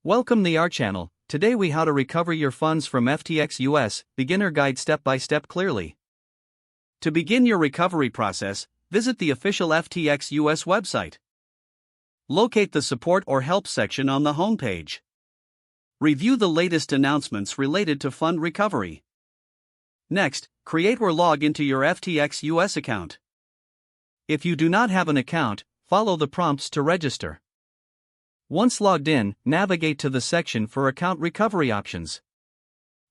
Welcome to our channel. Today we how to recover your funds from FTX US, beginner guide step by step clearly. To begin your recovery process, visit the official FTX US website. Locate the support or help section on the homepage. Review the latest announcements related to fund recovery. Next, create or log into your FTX US account. If you do not have an account, follow the prompts to register. Once logged in, navigate to the section for account recovery options.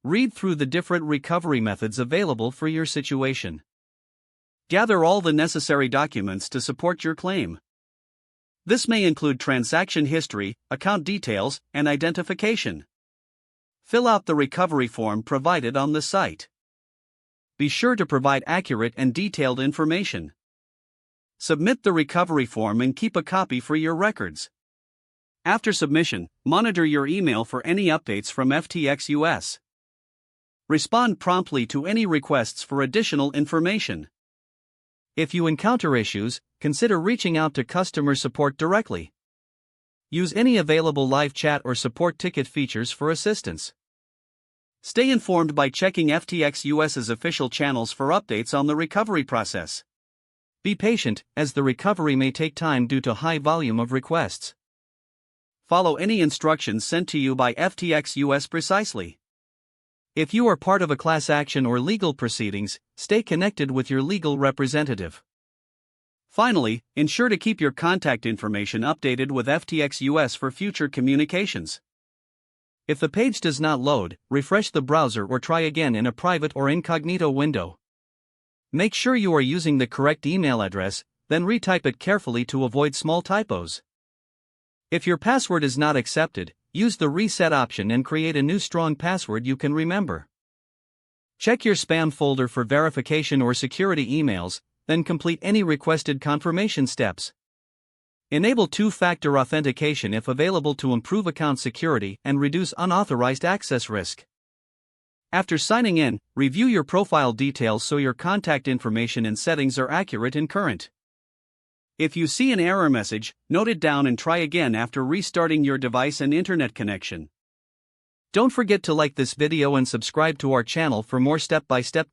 Read through the different recovery methods available for your situation. Gather all the necessary documents to support your claim. This may include transaction history, account details, and identification. Fill out the recovery form provided on the site. Be sure to provide accurate and detailed information. Submit the recovery form and keep a copy for your records. After submission, monitor your email for any updates from FTX US. Respond promptly to any requests for additional information. If you encounter issues, consider reaching out to customer support directly. Use any available live chat or support ticket features for assistance. Stay informed by checking FTX US's official channels for updates on the recovery process. Be patient, as the recovery may take time due to high volume of requests. Follow any instructions sent to you by FTX US precisely. If you are part of a class action or legal proceedings, stay connected with your legal representative. Finally, ensure to keep your contact information updated with FTX US for future communications. If the page does not load, refresh the browser or try again in a private or incognito window. Make sure you are using the correct email address, then retype it carefully to avoid small typos. If your password is not accepted, use the reset option and create a new strong password you can remember. Check your spam folder for verification or security emails, then complete any requested confirmation steps. Enable two-factor authentication if available to improve account security and reduce unauthorized access risk. After signing in, review your profile details so your contact information and settings are accurate and current. If you see an error message, note it down and try again after restarting your device and internet connection. Don't forget to like this video and subscribe to our channel for more step-by-step